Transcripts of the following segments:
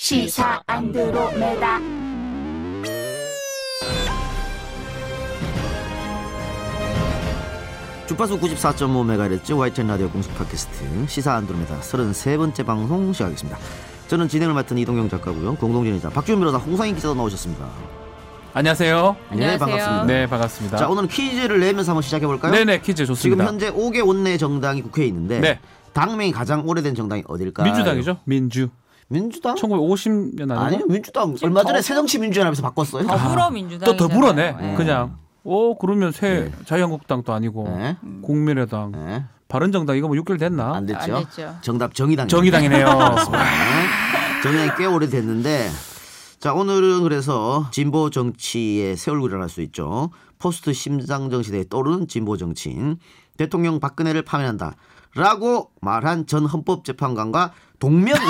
시사 안드로메다. 주파수 94.5MHz YTN 라디오 공식 팟캐스트 시사 안드로메다 33번째 방송 시작하겠습니다. 저는 진행을 맡은 이동경 작가고요. 공동진행자 박주현 변호사, 홍상인 기자도 나오셨습니다. 안녕하세요. 네, 반갑습니다. 네, 반갑습니다. 자, 오늘은 퀴즈를 내면서 한번 시작해볼까요? 네네, 퀴즈 좋습니다. 지금 현재 5개 원내 정당이 국회에 있는데 네. 당명이 가장 오래된 정당이 어딜까요? 민주당이죠. 민주당? 1950년 아니에요? 아니요, 민주당 얼마 전에 새정치민주연합에서 바꿨어요. 더불어민주당. 또 더불어네. 네. 그냥. 그러면 자유한국당도 아니고 네. 국민의당, 네. 바른정당 이거 뭐 6개월 됐나? 안 됐죠? 안 됐죠. 정답 정의당. 정의당이네요. 정의당이 꽤 오래됐는데, 자, 오늘은 그래서 진보 정치의 새 얼굴이라 할 수 있죠. 포스트 심상정 시대에 떠오르는 진보 정치인, 대통령 박근혜를 파면한다 라고 말한 전 헌법재판관과 동명이인.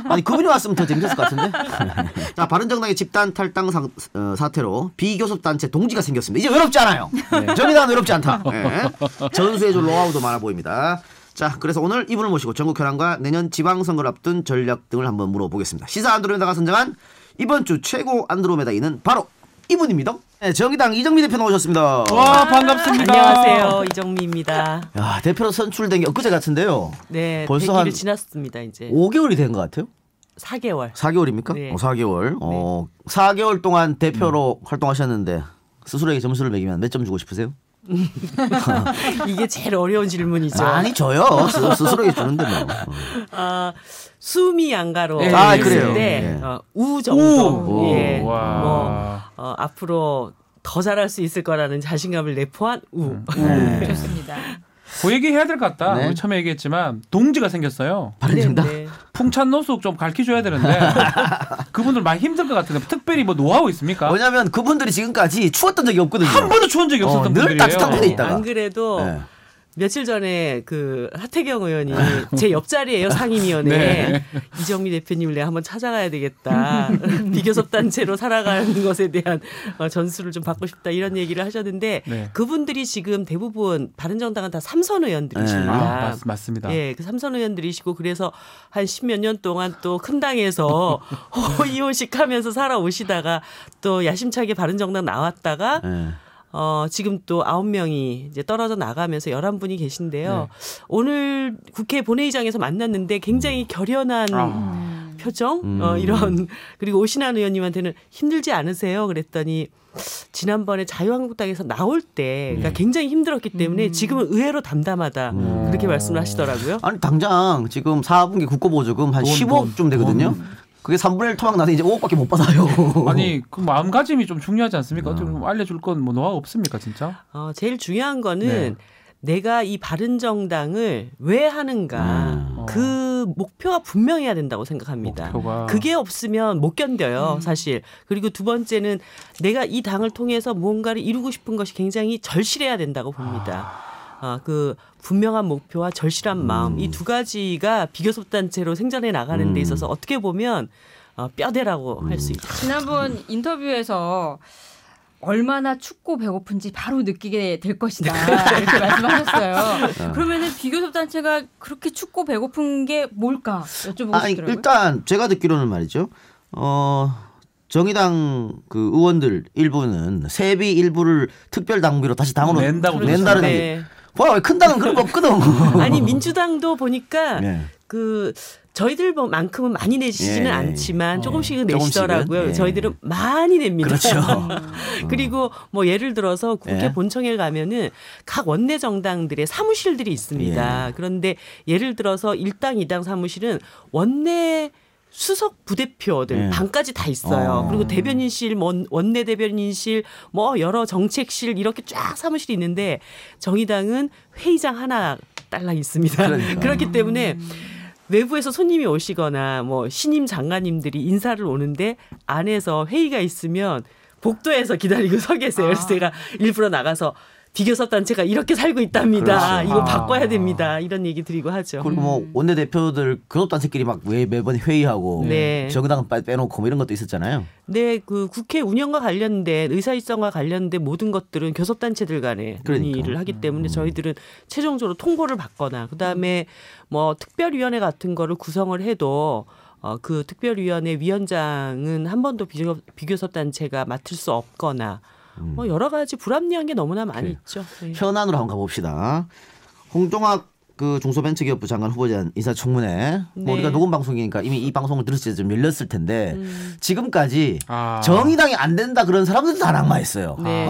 아니, 그분이 왔으면 더 재밌었을 것 같은데. 자, 바른정당의 집단 탈당 사태로 비교섭단체 동지가 생겼습니다. 이제 외롭지 않아요. 네. 정의당은 외롭지 않다. 네. 전수해줄 노하우도 많아 보입니다. 자, 그래서 오늘 이분을 모시고 전국 현안과 내년 지방선거를 앞둔 전략 등을 한번 물어보겠습니다. 시사 안드로메다가 선정한 이번 주 최고 안드로메다인은 바로 이분입니다. 네, 정의당 이정미 대표 나오셨습니다. 와, 반갑습니다. 안녕하세요, 이정미입니다. 야, 대표로 선출된 게 엊그제 같은데요. 네, 벌써 100일을 한 지났습니다. 이제 5개월이 된 것 같아요. 4개월. 4개월입니까? 네. 4개월. 4개월 동안 대표로 활동하셨는데 스스로에게 점수를 매기면 몇 점 주고 싶으세요? 이게 제일 어려운 질문이죠. 많이 줘요. 스스로에게 주는데 뭐. 수미 양가로 예, 아, 했을 그래요. 때 예. 우 정도. 오. 예. 와. 앞으로 더 잘할 수 있을 거라는 자신감을 내포한 우. 네. 좋습니다. 그 얘기 해야 될 것 같다. 네. 우리 처음에 얘기했지만 동지가 생겼어요. 바른정당. 네, 네. 풍찬 노숙 좀 가르쳐줘야 되는데 그분들 많이 힘들 것 같은데 특별히 뭐 노하우 있습니까? 왜냐하면 그분들이 지금까지 추웠던 적이 없거든요. 한 번도 추운 적이 없었던 늘 분들이에요. 따뜻한 곳에 있다가. 안 그래도 네. 며칠 전에 그 하태경 의원이 제 옆자리에요, 상임위원회. 네. 이정미 대표님을 내가 한번 찾아가야 되겠다. 비교섭 단체로 살아가는 것에 대한 전수를 좀 받고 싶다 이런 얘기를 하셨는데 네. 그분들이 지금 대부분 바른정당은 다 삼선 의원들이십니다. 맞습니다. 예, 그 삼선 의원들이시고 그래서 한 10몇 년 동안 또 큰 당에서 호의호식 하면서 살아오시다가 또 야심차게 바른정당 나왔다가 네. 지금 또 9명이 이제 떨어져 나가면서 11분이 계신데요. 네. 오늘 국회 본회의장에서 만났는데 굉장히 결연한 표정? 이런. 그리고 오신환 의원님한테는 힘들지 않으세요? 그랬더니 지난번에 자유한국당에서 나올 때 그러니까 굉장히 힘들었기 때문에 지금은 의외로 담담하다. 그렇게 말씀을 하시더라고요. 아니, 당장 지금 4분기 국고보조금 한 10억쯤 되거든요. 그게 3분의 1 토막 나서 이제 5억밖에 못 받아요. 아니 그 마음가짐이 좀 중요하지 않습니까? 어떻게 좀 알려줄 건 뭐 노하우 없습니까, 진짜? 제일 중요한 거는 네. 내가 이 바른정당을 왜 하는가 그 목표가 분명해야 된다고 생각합니다. 목표가. 그게 없으면 못 견뎌요, 사실. 그리고 두 번째는 내가 이 당을 통해서 무언가를 이루고 싶은 것이 굉장히 절실해야 된다고 봅니다. 그 분명한 목표와 절실한 마음 이 두 가지가 비교섭 단체로 생존해 나가는 데 있어서 어떻게 보면 뼈대라고 할 수 있죠. 지난번 인터뷰에서 얼마나 춥고 배고픈지 바로 느끼게 될 것이다 이렇게 말씀하셨어요. 그러면은 비교섭 단체가 그렇게 춥고 배고픈 게 뭘까 여쭤보고 아니, 싶더라고요. 일단 제가 듣기로는 말이죠. 정의당 그 의원들 일부는 세비 일부를 특별 당비로 다시 당으로 낸다고 낸다는 네. 얘기. 와, 큰 당은 그런 거 없거든. 아니 민주당도 보니까 네. 그 저희들만큼은 많이 내시지는 예. 않지만 조금씩은 조금씩은? 내시더라고요. 예. 저희들은 많이 냅니다. 그렇죠. 그리고 뭐 예를 들어서 국회 예. 본청에 가면은 각 원내 정당들의 사무실들이 있습니다. 예. 그런데 예를 들어서 1당, 2당 사무실은 원내 수석 부대표들 예. 방까지 다 있어요. 그리고 대변인실, 원내 대변인실, 뭐 여러 정책실 이렇게 쫙 사무실이 있는데 정의당은 회의장 하나 딸랑 있습니다. 그러니까. 그렇기 때문에 외부에서 손님이 오시거나 뭐 신임 장관님들이 인사를 오는데 안에서 회의가 있으면 복도에서 기다리고 서 계세요. 그래서 제가 일부러 나가서 비교섭 단체가 이렇게 살고 있답니다. 그렇죠. 이거 바꿔야 됩니다. 이런 얘기 드리고 하죠. 그리고 뭐 원내대표들 교섭단체끼리 막 매번 회의하고 네. 정당은 빼놓고 뭐 이런 것도 있었잖아요. 네, 그 국회 운영과 관련된 의사일정과 관련된 모든 것들은 교섭단체들 간에 그러니까. 논의를 하기 때문에 저희들은 최종적으로 통보를 받거나 그다음에 뭐 특별위원회 같은 거를 구성을 해도 그 특별위원회 위원장은 한 번도 비교섭단체가 맡을 수 없거나 여러 가지 불합리한 게 너무나 많이 있죠. 네. 현안으로 한번 가봅시다. 홍종학 그 중소벤처기업부 장관 후보자 인사청문회 뭐 네. 우리가 녹음 방송이니까 이미 이 방송을 들었을 때 좀 열렸을 텐데 지금까지 정의당이 안 된다 그런 사람들도 다 낙마했어요. 네.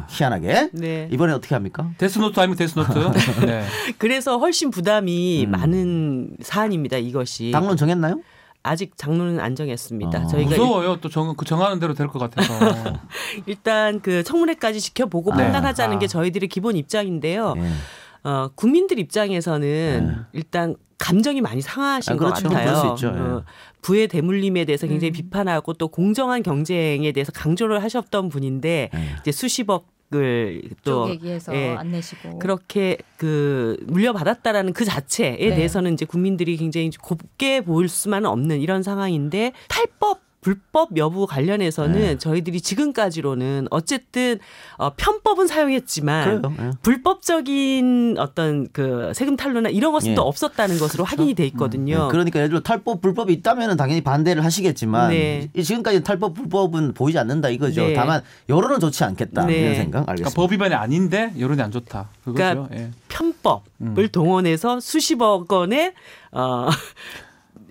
희한하게. 네. 이번에 어떻게 합니까? 데스노트 아니면 데스노트. 네. 그래서 훨씬 부담이 많은 사안입니다. 이것이. 당론 정했나요? 아직 장로는 안 정했습니다. 저희가 무서워요. 또 그 정하는 대로 될 것 같아서. 일단 그 청문회까지 지켜보고 판단하자는 게 저희들의 기본 입장인데요. 예. 국민들 입장에서는 일단 감정이 많이 상하신 것 그렇죠. 같아요. 그럴 수 있죠. 부의 대물림에 대해서 굉장히 비판하고 또 공정한 경쟁에 대해서 강조를 하셨던 분인데 이제 수십억을 또 쪼개기해서 안 내시고 그렇게 그 물려받았다라는 그 자체에 대해서는 이제 국민들이 굉장히 곱게 보일 수만은 없는 이런 상황인데 탈법 불법 여부 관련해서는 저희들이 지금까지로는 어쨌든 편법은 사용했지만 불법적인 어떤 그 세금 탈루나 이런 것은 또 없었다는 것으로 확인이 돼 있거든요. 그러니까 예를 들어 탈법 불법이 있다면 당연히 반대를 하시겠지만 네. 지금까지 탈법 불법은 보이지 않는다 이거죠. 네. 다만 여론은 좋지 않겠다 네. 이런 생각 알겠습니다. 그러니까 법 위반이 아닌데 여론이 안 좋다. 그거죠. 그러니까 예. 편법을 동원해서 수십억 원의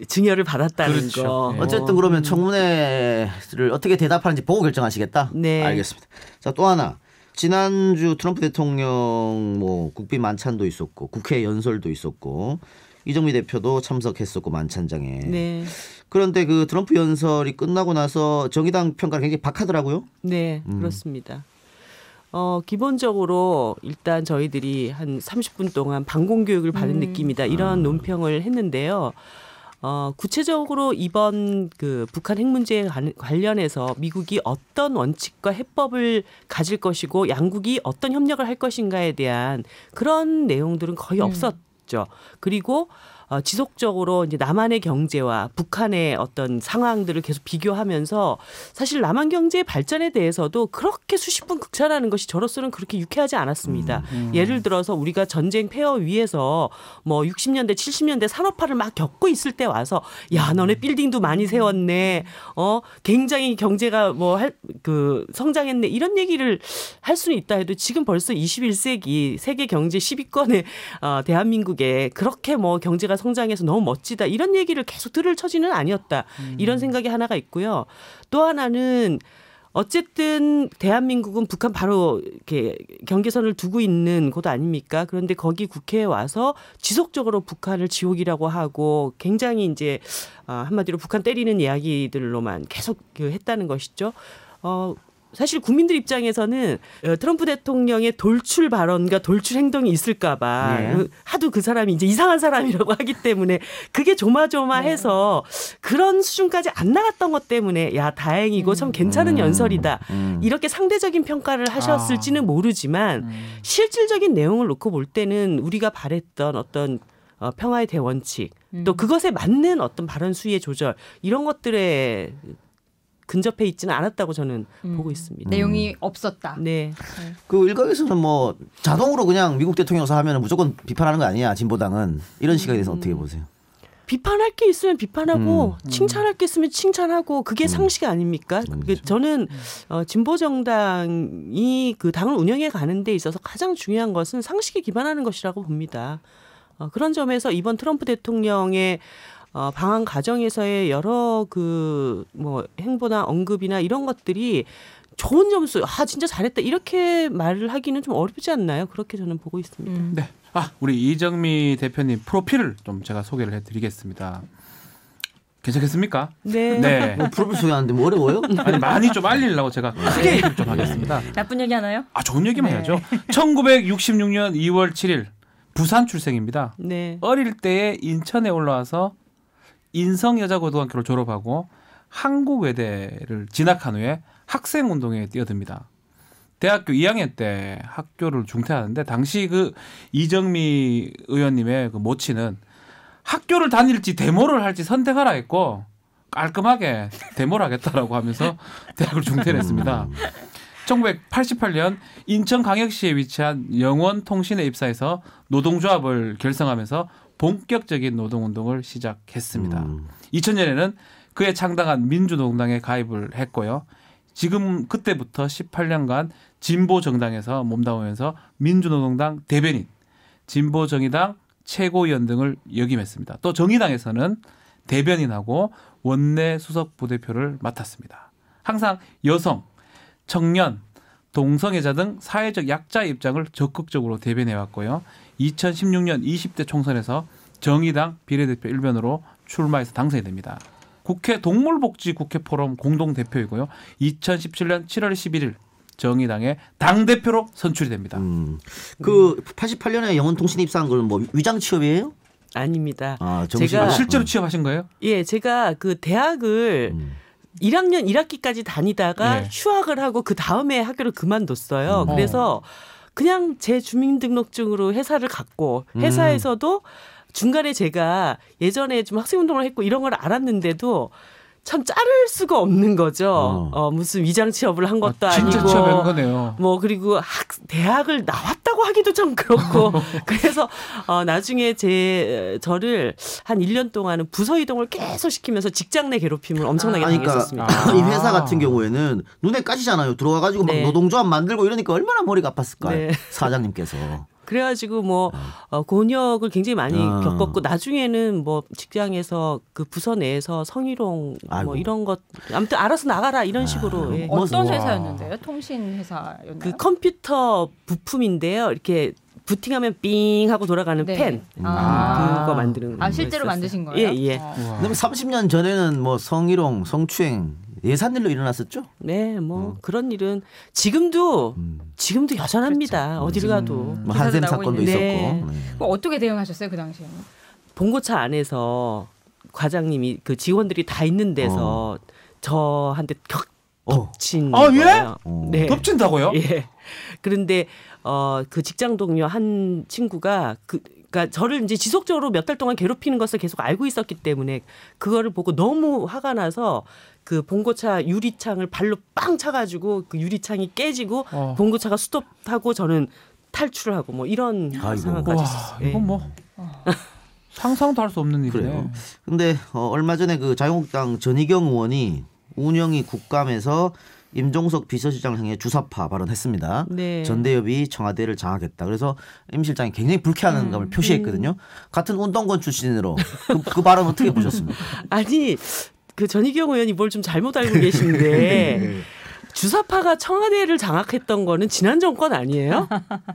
증여를 받았다는 그렇죠. 거. 예. 어쨌든 그러면 청문회를 어떻게 대답하는지 보고 결정하시겠다. 네. 알겠습니다. 자, 또 하나. 지난주 트럼프 대통령 뭐 국빈 만찬도 있었고 국회 연설도 있었고 이정미 대표도 참석했었고 만찬장에. 네. 그런데 그 트럼프 연설이 끝나고 나서 정의당 평가가 굉장히 박하더라고요. 네, 그렇습니다. 기본적으로 일단 저희들이 한 30분 동안 방공 교육을 받은 느낌이다. 이런 논평을 했는데요. 구체적으로 이번 그 북한 핵 문제에 관련해서 미국이 어떤 원칙과 해법을 가질 것이고 양국이 어떤 협력을 할 것인가에 대한 그런 내용들은 거의 없었죠. 그리고 지속적으로 이제 남한의 경제와 북한의 어떤 상황들을 계속 비교하면서 사실 남한 경제의 발전에 대해서도 그렇게 수십 분 극찬하는 것이 저로서는 그렇게 유쾌하지 않았습니다. 예를 들어서 우리가 전쟁 폐허 위에서 뭐 60년대 70년대 산업화를 막 겪고 있을 때 와서 야 너네 빌딩도 많이 세웠네. 굉장히 경제가 뭐 그 성장했네. 이런 얘기를 할 수는 있다 해도 지금 벌써 21세기 세계 경제 10위권의 대한민국에 그렇게 뭐 경제가 성장해서 너무 멋지다 이런 얘기를 계속 들을 처지는 아니었다 이런 생각이 하나가 있고요. 또 하나는 어쨌든 대한민국은 북한 바로 이렇게 경계선을 두고 있는 곳 아닙니까? 그런데 거기 국회에 와서 지속적으로 북한을 지옥이라고 하고 굉장히 이제 한마디로 북한 때리는 이야기들로만 계속 했다는 것이죠. 사실 국민들 입장에서는 트럼프 대통령의 돌출 발언과 돌출 행동이 있을까 봐 하도 그 사람이 이제 이상한 사람이라고 하기 때문에 그게 조마조마해서 그런 수준까지 안 나갔던 것 때문에 야 다행이고 참 괜찮은 연설이다. 이렇게 상대적인 평가를 하셨을지는 모르지만 실질적인 내용을 놓고 볼 때는 우리가 바랬던 어떤 평화의 대원칙 또 그것에 맞는 어떤 발언 수위의 조절 이런 것들에 근접해 있지는 않았다고 저는 보고 있습니다. 내용이 없었다. 네. 그 일각에서는 뭐 자동으로 그냥 미국 대통령사 하면 무조건 비판하는 거 아니냐 진보당은 이런 시각에 대해서 어떻게 보세요? 비판할 게 있으면 비판하고 칭찬할 게 있으면 칭찬하고 그게 상식 아닙니까? 저는 진보 정당이 그 당을 운영해 가는 데 있어서 가장 중요한 것은 상식에 기반하는 것이라고 봅니다. 그런 점에서 이번 트럼프 대통령의 방한 과정에서의 여러 그 뭐 행보나 언급이나 이런 것들이 좋은 점수, 진짜 잘했다 이렇게 말을 하기는 좀 어렵지 않나요? 그렇게 저는 보고 있습니다. 네. 우리 이정미 대표님 프로필을 좀 제가 소개를 해드리겠습니다. 괜찮겠습니까? 네. 네. 프로필 소개하는데 뭐 어려워요? 아니 많이 좀 알리려고 제가 크게 얘기를 좀 하겠습니다. 나쁜 얘기 하나요? 좋은 얘기만 해야죠. 1966년 2월 7일 부산 출생입니다. 네. 어릴 때에 인천에 올라와서 인성여자고등학교를 졸업하고 한국외대를 진학한 후에 학생운동에 뛰어듭니다. 대학교 2학년 때 학교를 중퇴하는데 당시 그 이정미 의원님의 그 모친은 학교를 다닐지 데모를 할지 선택하라 했고 깔끔하게 데모를 하겠다라고 하면서 대학을 중퇴를 했습니다. 1988년 인천광역시에 위치한 영원통신에 입사해서 노동조합을 결성하면서 본격적인 노동운동을 시작했습니다. 2000년에는 그에 창당한 민주노동당에 가입을 했고요. 지금 그때부터 18년간 진보정당에서 몸담으면서 민주노동당 대변인, 진보정의당 최고위원 등을 역임했습니다. 또 정의당에서는 대변인하고 원내 수석 부대표를 맡았습니다. 항상 여성, 청년, 동성애자 등 사회적 약자의 입장을 적극적으로 대변해왔고요. 2016년 20대 총선에서 정의당 비례대표 1변으로 출마해서 당선이 됩니다. 국회 동물복지국회 포럼 공동대표이고요. 2017년 7월 11일 정의당의 당대표로 선출이 됩니다. 그 88년에 영원통신에 입사한 건 뭐 위장 취업이에요? 아닙니다. 제가 실제로 취업하신 거예요? 예, 제가 그 대학을 1학년 1학기까지 다니다가 네. 휴학을 하고 그 다음에 학교를 그만뒀어요. 그래서 그냥 제 주민등록증으로 회사를 갔고 회사에서도 중간에 제가 예전에 좀 학생운동을 했고 이런 걸 알았는데도 참 자를 수가 없는 거죠. 무슨 위장 취업을 한 것도 진짜 아니고. 취업한 거네요. 뭐 그리고 대학을 나왔다고 하기도 좀 그렇고 그래서 나중에 저를 한 1년 동안은 부서 이동을 계속 시키면서 직장 내 괴롭힘을 엄청나게 당했었습니다. 이 회사 같은 경우에는 눈에 까지잖아요. 들어와가지고 막 네. 노동조합 만들고 이러니까 얼마나 머리가 아팠을까요? 네. 사장님께서. 그래가지고 뭐 곤욕을 굉장히 많이 겪었고 나중에는 뭐 직장에서 그 부서 내에서 성희롱 아이고. 뭐 이런 것 아무튼 알아서 나가라 이런 식으로 예. 어떤 와. 회사였는데요? 통신 회사였나요? 그 컴퓨터 부품인데요. 이렇게 부팅하면 삥 하고 돌아가는 네. 펜 그거 만드는 거 실제로 있었어요. 만드신 거예요? 예. 그럼 30년 전에는 뭐 성희롱, 성추행 예산일로 일어났었죠? 네, 뭐 그런 일은 지금도 여전합니다. 그렇죠. 어디를 가도 뭐 기사도 한샘 나오고 사건도 있는데. 있었고. 네. 네. 그거 어떻게 대응하셨어요 그 당시에는? 봉고차 안에서 과장님이 그 직원들이 다 있는 데서 저한테 겹친 아, 예? 거예요. 네. 덮친다고요? 예. 그런데 그 직장 동료 한 친구가 그러니까 저를 이제 지속적으로 몇 달 동안 괴롭히는 것을 계속 알고 있었기 때문에 그거를 보고 너무 화가 나서 그 봉고차 유리창을 발로 빵 차가지고 그 유리창이 깨지고 봉고차가 스톱하고 저는 탈출을 하고 뭐 이런 상황까지 와, 있었어요. 예. 이건 뭐 상상도 할 수 없는 일이네. 그래요. 근데 얼마 전에 그 자유한국당 전희경 의원이 운영위 국감에서 임종석 비서실장을 향해 주사파 발언했습니다. 네. 전대협이 청와대를 장악했다. 그래서 임 실장이 굉장히 불쾌한 감을 표시했거든요. 같은 운동권 출신으로 그 발언 어떻게 보셨습니까? 아니 그 전희경 의원이 뭘 좀 잘못 알고 계신데 주사파가 청와대를 장악했던 거는 지난 정권 아니에요?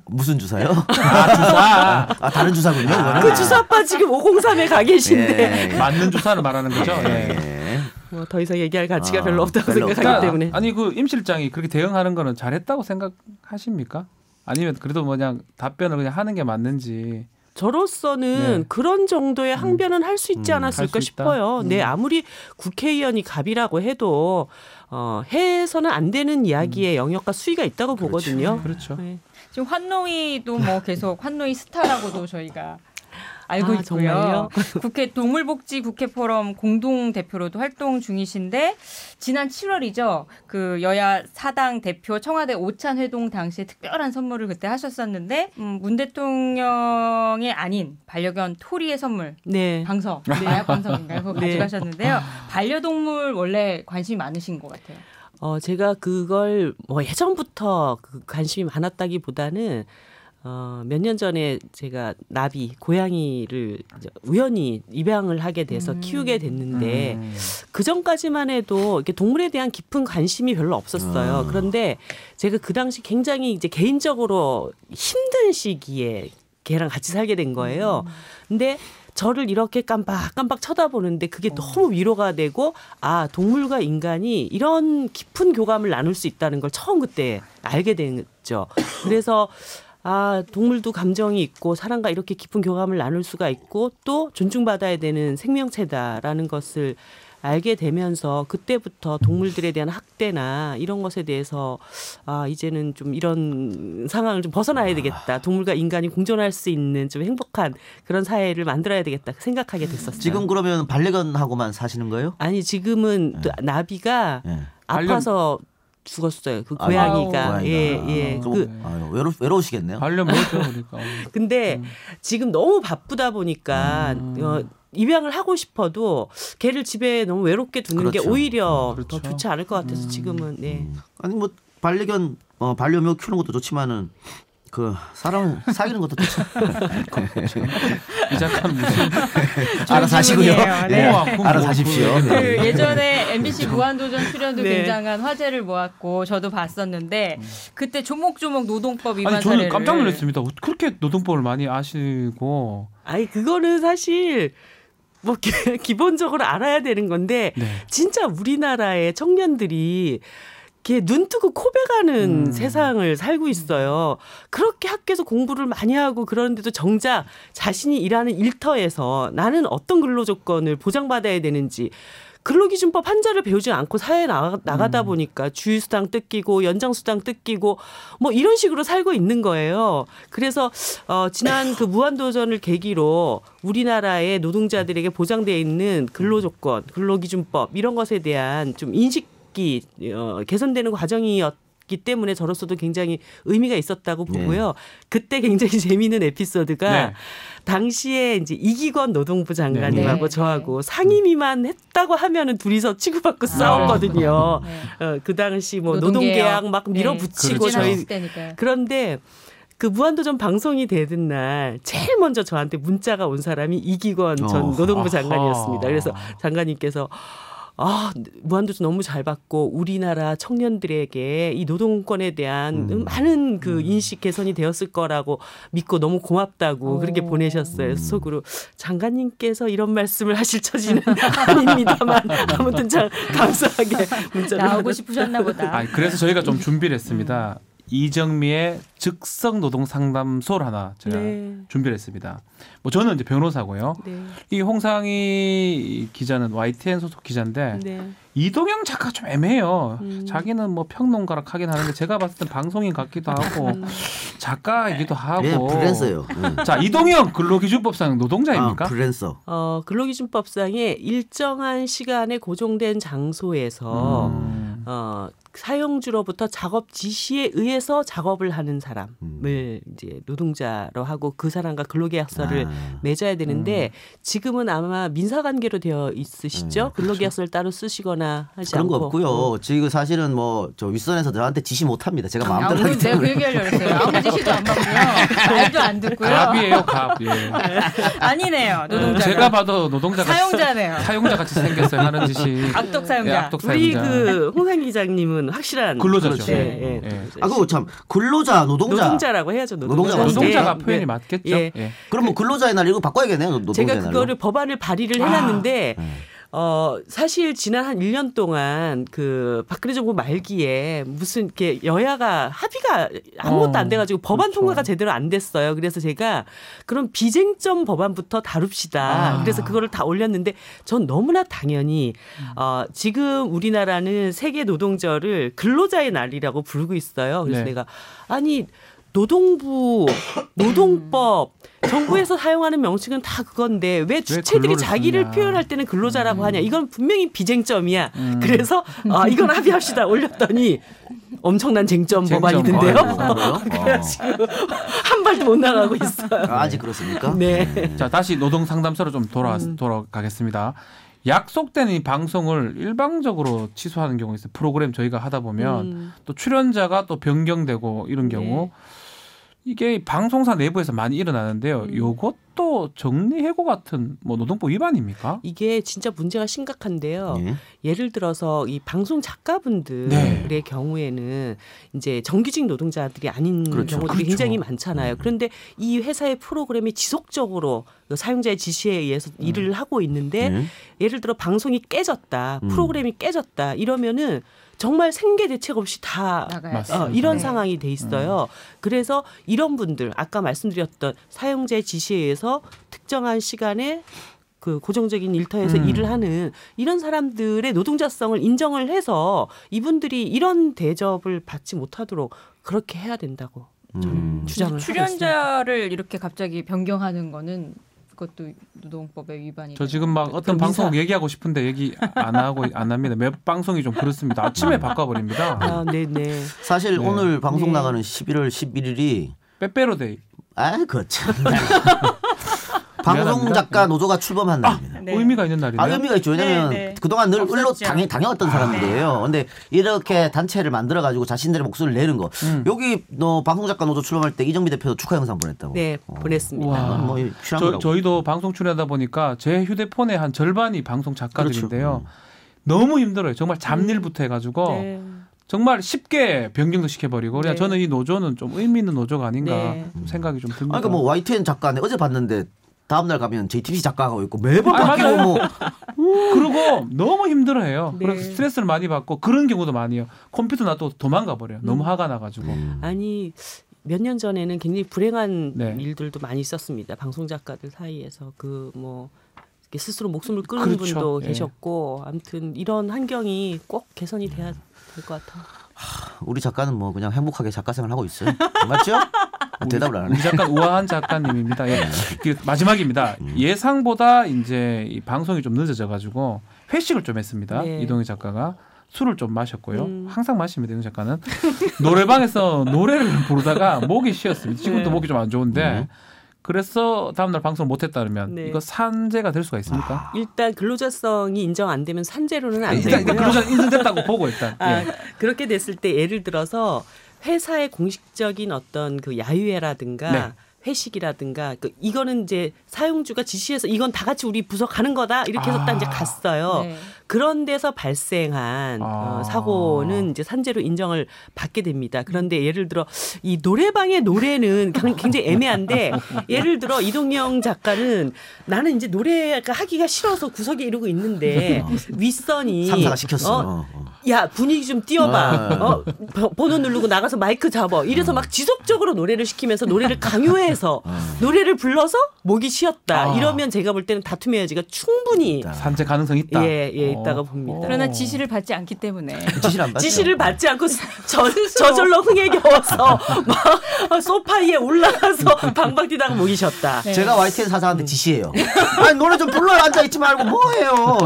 무슨 주사요? 주사. 다른 주사군요. 그거는. 그 주사파 지금 503에 가 계신데 예. 맞는 주사를 말하는 거죠. 예. 예. 뭐 더 이상 얘기할 가치가 별로 없다고 별로 생각하기 없다. 때문에 아니 그 임 실장이 그렇게 대응하는 거는 잘했다고 생각하십니까? 아니면 그래도 뭐 그냥 답변을 그냥 하는 게 맞는지. 저로서는 네. 그런 정도의 항변은 할 수 있지 할 않았을까 수 있다. 싶어요. 네, 아무리 국회의원이 갑이라고 해도 해서는 안 되는 이야기의 영역과 수위가 있다고 보거든요. 그렇죠. 네. 지금 환노위도 뭐 계속 환노위 스타라고도 저희가 알고 아, 있고요. 정말요? 국회 동물복지 국회 포럼 공동 대표로도 활동 중이신데 지난 7월이죠. 그 여야 4당 대표 청와대 오찬 회동 당시에 특별한 선물을 그때 하셨었는데 문 대통령이 아닌 반려견 토리의 선물 네. 방석, 마약 방석인가요? 그거 네. 가져가셨는데요. 반려동물 원래 관심이 많으신 것 같아요. 제가 그걸 뭐 예전부터 관심이 많았다기보다는 몇 년 전에 제가 나비 고양이를 우연히 입양을 하게 돼서 키우게 됐는데 그 전까지만 해도 이렇게 동물에 대한 깊은 관심이 별로 없었어요. 그런데 제가 그 당시 굉장히 이제 개인적으로 힘든 시기에 걔랑 같이 살게 된 거예요. 근데 저를 이렇게 깜빡깜빡 쳐다보는데 그게 너무 위로가 되고 동물과 인간이 이런 깊은 교감을 나눌 수 있다는 걸 처음 그때 알게 됐죠. 그래서 동물도 감정이 있고 사람과 이렇게 깊은 교감을 나눌 수가 있고 또 존중받아야 되는 생명체다라는 것을 알게 되면서 그때부터 동물들에 대한 학대나 이런 것에 대해서 이제는 좀 이런 상황을 좀 벗어나야 되겠다. 동물과 인간이 공존할 수 있는 좀 행복한 그런 사회를 만들어야 되겠다 생각하게 됐었어요. 지금 그러면 반려견하고만 사시는 거예요? 아니 지금은 또 나비가 아파서 죽었어요. 그 아이고, 고양이가. 고양이가. 예. 외로우시겠네요. 반려묘죠, 그러니까. 근데 지금 너무 바쁘다 보니까 입양을 하고 싶어도 걔를 집에 너무 외롭게 두는 게 그렇죠. 오히려 그렇죠. 더 좋지 않을 것 같아서 지금은 네. 아니 뭐 반려견 반려묘 키우는 것도 좋지만은 그 사람 사귀는 것도 좋죠. 이 작가는 무슨 알아서 하시고요. 질문이에요. 네. 알아서 하십시오. 그 네. 예전에 MBC 무한도전 출연도 네. 굉장한 화제를 모았고 저도 봤었는데 그때 조목조목 노동법 위반 아니 저는 사례를 깜짝 놀랐습니다. 그렇게 노동법을 많이 아시고 아니 그거는 사실 뭐 기본적으로 알아야 되는 건데 네. 진짜 우리나라의 청년들이 이렇게 눈 뜨고 코 베가는 세상을 살고 있어요. 그렇게 학교에서 공부를 많이 하고 그러는데도 정작 자신이 일하는 일터에서 나는 어떤 근로 조건을 보장받아야 되는지 근로기준법 한자를 배우지 않고 사회에 나가다 보니까 주휴수당 뜯기고 연장수당 뜯기고 뭐 이런 식으로 살고 있는 거예요. 그래서 지난 그 무한도전을 계기로 우리나라의 노동자들에게 보장되어 있는 근로조건, 근로기준법 이런 것에 대한 좀 인식이 개선되는 과정이었기 때문에 저로서도 굉장히 의미가 있었다고 보고요. 그때 굉장히 재미있는 에피소드가 네. 당시에 이제 이기권 노동부 장관님하고 네. 저하고 상임위만 했다고 하면은 둘이서 치고받고 싸웠거든요. 네. 그 당시 뭐 노동개혁 노동계약 막 밀어붙이고 그렇죠. 저희 때니까요. 그런데 그 무한도전 방송이 되던 날 제일 먼저 저한테 문자가 온 사람이 이기권 전 노동부 장관이었습니다. 그래서 장관님께서 무한도전 너무 잘 받고 우리나라 청년들에게 이 노동권에 대한 많은 그 인식 개선이 되었을 거라고 믿고 너무 고맙다고 그렇게 보내셨어요. 속으로 장관님께서 이런 말씀을 하실 처지는 아닙니다만 아무튼 참 감사하게 문자를 나오고 싶으셨나 보다. 그래서 저희가 좀 준비를 했습니다. 이정미의 즉석 노동 상담소를 하나 제가 네. 준비를 했습니다. 뭐 저는 이제 변호사고요. 네. 이 홍상희 기자는 YTN 소속 기자인데 네. 이동영 작가 좀 애매해요. 자기는 뭐 평론가라 하긴 하는데 제가 봤을 땐 방송인 같기도 하고 작가이기도 하고. 예, 프리랜서요. 자, 이동영 근로기준법상 노동자입니까? 프리랜서. 근로기준법상에 일정한 시간에 고정된 장소에서 사용주로부터 작업 지시에 의해서 작업을 하는 사람을 이제 노동자로 하고 그 사람과 근로계약서를 맺어야 되는데 지금은 아마 민사관계로 되어 있으시죠? 근로계약서를 따로 쓰시거나 하지 그런 않고. 거 없고요. 지금 사실은 뭐 저 윗선에서 저한테 지시 못 합니다. 제가 마음대로 하기 내가 그 때문에. 얘기 하려고 했어요. 아무 지시도 안 받고요. 말도 안 듣고요. 갑이에요, 갑. 예. 아니네요. 노동자가. 제가 봐도 노동자가 사용자네요. 사용자 같이 생겼어요. 하는 짓이. 악덕 사용자. 예, 악덕 우리 사용자. 그 홍상희 기자님은 확실한 근로자죠. 예, 예. 예. 그거 참 근로자, 노동자라고 해야죠. 노동자가 노동자가 네. 표현이 맞겠죠. 예. 예. 그럼 뭐 근로자의 날 이거 바꿔야겠네요. 노동자의 제가 날로. 그거를 법안을 발의를 해놨는데 사실 지난 한 1년 동안 그 박근혜 정부 말기에 무슨 이렇게 여야가 합의가 아무것도 안 돼가지고 법안 그렇죠. 통과가 제대로 안 됐어요. 그래서 제가 그럼 비쟁점 법안부터 다룹시다. 그래서 그거를 다 올렸는데 전 너무나 당연히 지금 우리나라는 세계 노동절을 근로자의 날이라고 부르고 있어요. 그래서 네. 내가 아니 노동부, 노동법, 정부에서 사용하는 명칭은 다 그건데 왜 주체들이 근로를 자기를 쓰냐. 표현할 때는 근로자라고 하냐. 이건 분명히 비쟁점이야. 그래서 이건 합의합시다 올렸더니 엄청난 쟁점 쟁점. 법안이던데요. 그래요? 그래가지고 한 발도 못 나가고 있어요. 아직 그렇습니까? 네. 자, 다시 노동 상담소로 좀 돌아가겠습니다. 약속된 이 방송을 일방적으로 취소하는 경우 있어요. 프로그램 저희가 하다 보면 또 출연자가 또 변경되고 이런 경우 이게 방송사 내부에서 많이 일어나는데요. 요것도 정리해고 같은 뭐 노동법 위반입니까? 이게 진짜 문제가 심각한데요. 예. 예를 들어서 이 방송 작가분들의 네. 경우에는 이제 정규직 노동자들이 아닌 그렇죠. 경우들이 그렇죠. 굉장히 많잖아요. 그런데 이 회사의 프로그램이 지속적으로 사용자의 지시에 의해서 일을 하고 있는데 예를 들어 방송이 깨졌다, 프로그램이 깨졌다 이러면은 정말 생계 대책 없이 다 나가야 돼요. 이런 네. 상황이 돼 있어요. 그래서 이런 분들 아까 말씀드렸던 사용자의 지시에 의해서 특정한 시간에 그 고정적인 일터에서 일을 하는 이런 사람들의 노동자성을 인정을 해서 이분들이 이런 대접을 받지 못하도록 그렇게 해야 된다고 저는 주장을 하고 있습니다. 출연자를 이렇게 갑자기 변경하는 거는 그것도 노동법의 위반이. 저 지금 막 어떤 방송 얘기하고 싶은데 얘기 안 합니다. 몇 방송이 좀 그렇습니다. 아침에 바꿔버립니다. 아, 네네. 사실 네. 오늘 방송 네. 나가는 11월 11일이 빼빼로데이. 참. 방송 작가 노조가 출범한 날입니다. 네. 의미가 있는 날이네요. 의미가 있죠. 왜냐면 네, 네. 그동안 늘 을로 없었죠. 당해왔던 사람들이에요. 근데 이렇게 단체를 만들어가지고 자신들의 목소리를 내는 거. 여기 너 방송 작가 노조 출범할 때 이정미 대표도 축하 영상 보냈다고. 네, 보냈습니다. 우와. 뭐 필요한 거라고. 저희도 방송 출연하다 보니까 제 휴대폰의 한 절반이 방송 작가들인데요. 그렇죠. 너무 힘들어요. 정말 잡일부터 해가지고 네. 정말 쉽게 변경도 시켜버리고 그냥 네. 저는 이 노조는 좀 의미 있는 노조가 아닌가 네. 생각이 좀 듭니다. 그러니까 뭐 YTN 작가네 어제 봤는데 다음날 가면 JTBC 작가가 있고 매번 바뀌고 맞아요. 뭐 그리고 너무 힘들어해요. 네. 그래서 스트레스를 많이 받고 그런 경우도 많이요. 컴퓨터 놔도 도망가 버려요. 너무 화가 나가지고. 아니 몇 년 전에는 굉장히 불행한 네. 일들도 많이 있었습니다. 방송 작가들 사이에서 그 뭐 스스로 목숨을 끊은 그렇죠. 분도 예. 계셨고 아무튼 이런 환경이 꼭 개선이 돼야 될 것 같아요. 우리 작가는 뭐 그냥 행복하게 작가 생활 하고 있어요. 맞죠? 대답을 안 하네. 우리 작가 우아한 작가님입니다. 예. 마지막입니다. 예상보다 이제 이 방송이 좀 늦어져가지고 회식을 좀 했습니다. 네. 이동희 작가가 술을 좀 마셨고요. 항상 마십니다. 이동희 작가는 노래방에서 노래를 부르다가 목이 쉬었습니다. 지금도 네. 목이 좀 안 좋은데 그래서 다음날 방송 못했다 그러면 네. 이거 산재가 될 수가 있습니까? 일단 근로자성이 인정 안 되면 산재로는 안 일단 되고요. 그러자 인정됐다고 보고 일단. 아, 예. 그렇게 됐을 때 예를 들어서 회사의 공식적인 어떤 그 야유회라든가 네. 회식이라든가 이거는 이제 사용주가 지시해서 이건 다 같이 우리 부서 가는 거다 이렇게 해서 딱 이제 갔어요. 네. 그런 데서 발생한 사고는 이제 산재로 인정을 받게 됩니다. 그런데 예를 들어 이 노래방의 노래는 굉장히 애매한데 예를 들어 이동영 작가는 나는 이제 노래가 하기가 싫어서 구석에 이러고 있는데 윗선이 상사가 시켰어. 야 분위기 좀 띄워봐. 번호 누르고 나가서 마이크 잡아. 이래서 막 지속적으로 노래를 시키면서 노래를 강요해서 노래를 불러서 목이 쉬었다. 이러면 제가 볼 때는 다툼의 여지가 충분히 산재 가능성 있다. 예, 있다고 봅니다. 그러나 지시를 받지 않기 때문에. 지시를 안 받죠. 지시를 받지 않고 저절로 흥에 겨워서 막 소파 위에 올라가서 방방 뛰다가 목이 쉬었다. 네. 제가 YTN 사장한테 지시해요. 아니 노래 좀 불러요. 앉아있지 말고 뭐해요.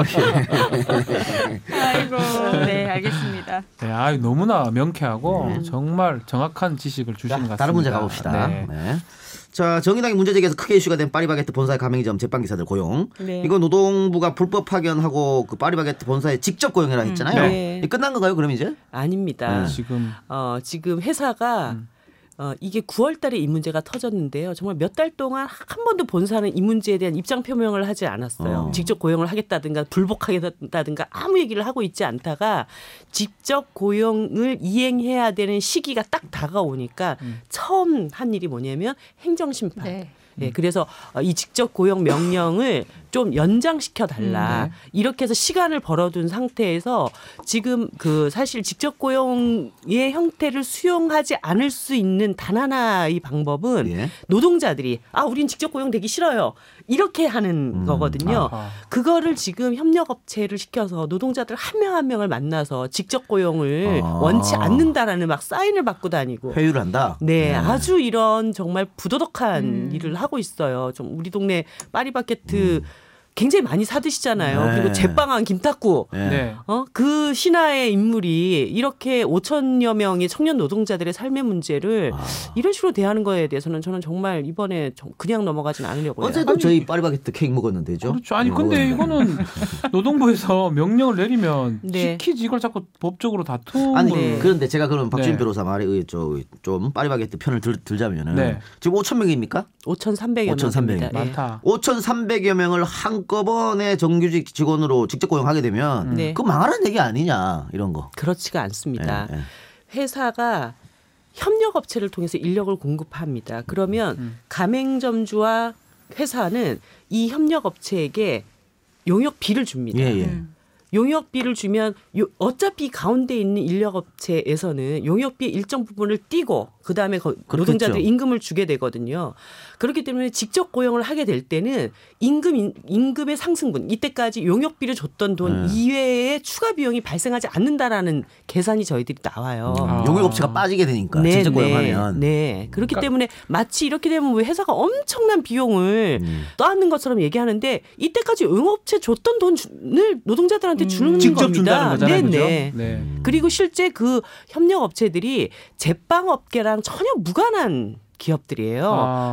아이고, 네, 알겠습니다. 네, 아유, 너무나 명쾌하고 정말 정확한 지식을 주시는 것 같습니다. 다른 문제 가봅시다. 네. 네. 자, 정의당의 문제 제기에서 크게 이슈가 된 파리바게뜨 본사의 가맹점 제빵기사들 고용. 네. 이거 노동부가 불법 파견하고 그 파리바게뜨 본사에 직접 고용해라 했잖아요. 네. 이게 끝난 건가요? 그럼 이제? 아닙니다. 지금 지금 회사가 이게 9월 달에 이 문제가 터졌는데요. 정말 몇 달 동안 한 번도 본사는 이 문제에 대한 입장 표명을 하지 않았어요. 직접 고용을 하겠다든가 불복하겠다든가 아무 얘기를 하고 있지 않다가 직접 고용을 이행해야 되는 시기가 딱 다가오니까 처음 한 일이 뭐냐면 행정심판. 네. 네, 그래서 이 직접 고용 명령을 좀 연장시켜 달라. 이렇게 해서 시간을 벌어둔 상태에서 지금 그 사실 직접 고용의 형태를 수용하지 않을 수 있는 단 하나의 방법은 예. 노동자들이 우린 직접 고용 되기 싫어요. 이렇게 하는 거거든요. 아하. 그거를 지금 협력업체를 시켜서 노동자들 한 명 한 명을 만나서 직접 고용을 원치 않는다라는 막 사인을 받고 다니고. 회유를 한다. 네, 아주 이런 정말 부도덕한 일을 하고 있어요. 좀 우리 동네 파리바게뜨 굉장히 많이 사드시잖아요. 네. 그리고 제빵한 김탁구. 네. 네. 그 신화의 인물이 이렇게 5천여 명의 청년 노동자들의 삶의 문제를 이런 식으로 대하는 거에 대해서는 저는 정말 이번에 그냥 넘어가지는 않으려고요. 어제도 저희 파리바게뜨 케이크 먹었는데죠. 그렇죠. 아니 근데 이거는 노동부에서 명령을 내리면 네. 시키지 이걸 자꾸 법적으로 다툼을 아니 네. 그런데 제가 그럼 박주민 네. 변호사 말에 좀 파리바게뜨 편을 들자면은 네. 지금 5,000명입니까? 5,300여 5,300 명입니다. 많다. 5,300여 명을 한꺼번에 정규직 직원으로 직접 고용하게 되면 네. 그 망하는 얘기 아니냐 이런 거. 그렇지가 않습니다. 네, 네. 회사가 협력업체를 통해서 인력을 공급합니다. 그러면 가맹점주와 회사는 이 협력업체에게 용역비를 줍니다. 예, 예. 용역비를 주면 어차피 가운데 있는 인력업체에서는 용역비의 일정 부분을 떼고 그다음에 노동자들이 임금을 주게 되거든요. 그렇기 때문에 직접 고용을 하게 될 때는 임금의 상승분 이때까지 용역비를 줬던 돈 이외에 추가 비용이 발생하지 않는다라는 계산이 저희들이 나와요. 용역업체가 빠지게 되니까 직접 고용하면. 네. 그렇기 때문에 마치 이렇게 되면 왜 회사가 엄청난 비용을 떠안는 것처럼 얘기하는데 이때까지 용역업체 줬던 돈을 노동자들한테 주는 직접 겁니다. 준다는 거잖아요. 그죠? 네. 네. 그리고 실제 그 협력업체들이 제빵업계랑 전혀 무관한 기업들이에요.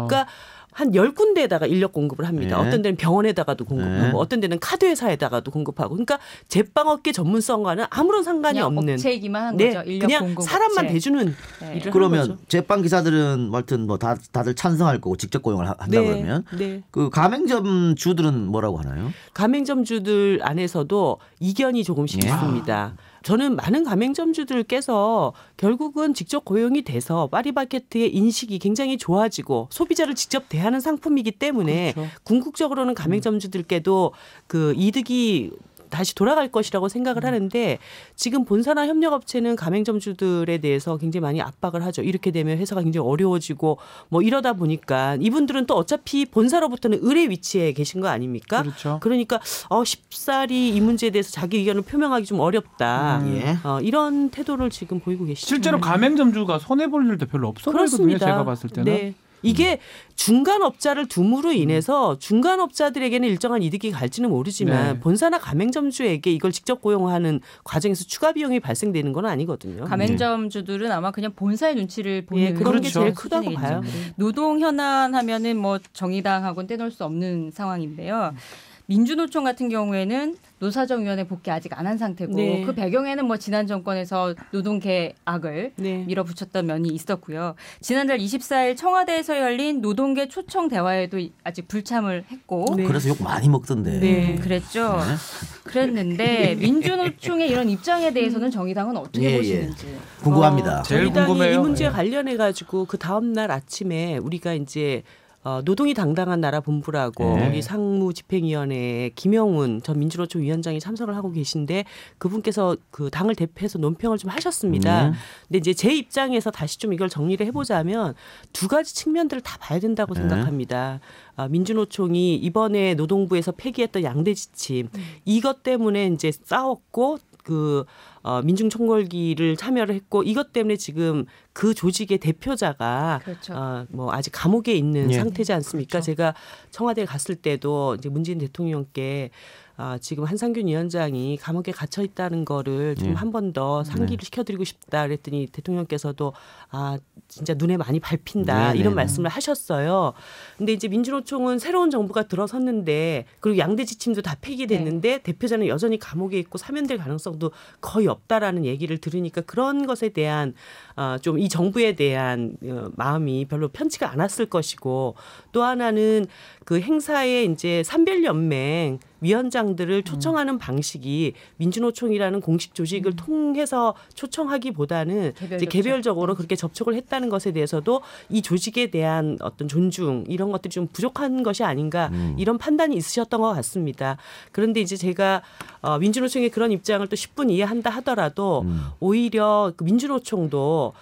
그러니까 한 10군데에다가 인력 공급을 합니다. 네. 어떤 데는 병원에다가도 공급하고 어떤 데는 카드회사에다가도 공급하고 그러니까 제빵업계 전문성과는 아무런 상관이 그냥 없는 업체이기만 한 네, 거죠. 인력 그냥 공급 사람만 업체. 대주는 네. 일을 그러면 하는 거죠. 제빵 기사들은 하여튼 뭐 다들 찬성할 거고 직접 고용을 한다 그러면 네. 그 가맹점 주들은 뭐라고 하나요? 가맹점주들 안에서도 이견이 조금씩 있습니다. 저는 많은 가맹점주들께서 결국은 직접 고용이 돼서 파리바게뜨의 인식이 굉장히 좋아지고 소비자를 직접 대하는 상품이기 때문에 그렇죠. 궁극적으로는 가맹점주들께도 그 이득이 다시 돌아갈 것이라고 생각을 하는데 지금 본사나 협력업체는 가맹점주들에 대해서 굉장히 많이 압박을 하죠. 이렇게 되면 회사가 굉장히 어려워지고 뭐 이러다 보니까 이분들은 또 어차피 본사로부터는 의뢰 위치에 계신 거 아닙니까? 그렇죠. 그러니까 쉽사리 이 문제에 대해서 자기 의견을 표명하기 좀 어렵다. 예. 이런 태도를 지금 보이고 계시죠. 실제로 가맹점주가 손해 볼 일도 별로 없어 보이거든요. 그렇습니다. 제가 봤을 때는. 네. 이게 중간업자를 둠으로 인해서 중간업자들에게는 일정한 이득이 갈지는 모르지만 네. 본사나 가맹점주에게 이걸 직접 고용하는 과정에서 추가 비용이 발생되는 건 아니거든요. 가맹점주들은 아마 그냥 본사의 눈치를 보는 예, 그런 게 그렇죠. 제일 크다고 수준이겠죠. 봐요. 노동 현안 하면은 뭐 정의당하고는 떼놓을 수 없는 상황인데요. 민주노총 같은 경우에는 노사정위원회 복귀 아직 안 한 상태고 네. 그 배경에는 뭐 지난 정권에서 노동계약을 네. 밀어붙였던 면이 있었고요. 지난달 24일 청와대에서 열린 노동계 초청 대화에도 아직 불참을 했고 네. 그래서 욕 많이 먹던데. 네. 그랬죠. 그랬는데 민주노총의 이런 입장에 대해서는 정의당은 어떻게 예, 보시는지. 궁금합니다. 제일 정의당이 궁금해요. 이 문제에 네. 관련해 가지고 그 다음 날 아침에 우리가 이제 노동이 당당한 나라 본부라고 네. 우리 상무집행위원회에 김영훈 전 민주노총 위원장이 참석을 하고 계신데 그분께서 그 당을 대표해서 논평을 좀 하셨습니다. 근데 이제 제 입장에서 다시 좀 이걸 정리를 해보자면 두 가지 측면들을 다 봐야 된다고 생각합니다. 민주노총이 이번에 노동부에서 폐기했던 양대 지침 이것 때문에 이제 싸웠고 민중총궐기를 참여를 했고 이것 때문에 지금 그 조직의 대표자가 그렇죠. 뭐 아직 감옥에 있는 예. 상태지 않습니까? 그렇죠. 제가 청와대에 갔을 때도 이제 문재인 대통령께 지금 한상균 위원장이 감옥에 갇혀 있다는 거를 좀 예. 한 번 더 상기를 시켜드리고 싶다 그랬더니 대통령께서도 진짜 눈에 많이 밟힌다 네, 이런 네, 말씀을 하셨어요. 근데 이제 민주노총은 새로운 정부가 들어섰는데 그리고 양대 지침도 다 폐기됐는데 대표자는 여전히 감옥에 있고 사면될 가능성도 거의 없다라는 얘기를 들으니까 그런 것에 대한 좀 이 정부에 대한 마음이 별로 편치가 않았을 것이고 또 하나는 그 행사에 이제 산별연맹 위원장들을 초청하는 방식이 민주노총이라는 공식 조직을 통해서 초청하기보다는 이제 개별적으로 그렇게 접촉을 했다는 것에 대해서도 이 조직에 대한 어떤 존중 이런 것들이 좀 부족한 것이 아닌가 이런 판단이 있으셨던 것 같습니다. 그런데 이제 제가 민주노총의 그런 입장을 또 10분 이해한다 하더라도 오히려 그 민주노총도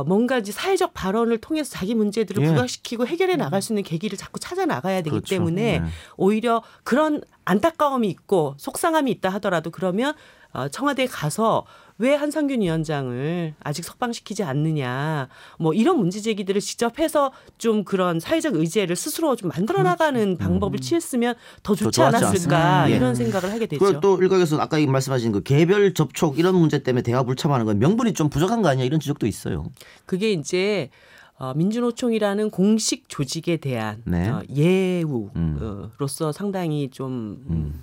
뭔가 이제 사회적 발언을 통해서 자기 문제들을 예. 부각시키고 해결해 나갈 수 있는 계기를 자꾸 찾아 나가야 되기 그렇죠. 때문에 네. 오히려 그런 안타까움이 있고 속상함이 있다 하더라도 그러면 청와대에 가서 왜 한상균 위원장을 아직 석방시키지 않느냐 뭐 이런 문제 제기들을 직접 해서 좀 그런 사회적 의제를 스스로 좀 만들어 나가는 방법을 취했으면 더 좋지 좋았지 않았을까 않습니까? 예. 이런 생각을 하게 되죠. 그리고 또 일각에서 아까 말씀하신 그 개별 접촉 이런 문제 때문에 대화 불참하는 건 명분이 좀 부족한 거 아니냐 이런 지적도 있어요. 그게 이제 민주노총이라는 공식 조직에 대한 네. 예우로서 상당히 좀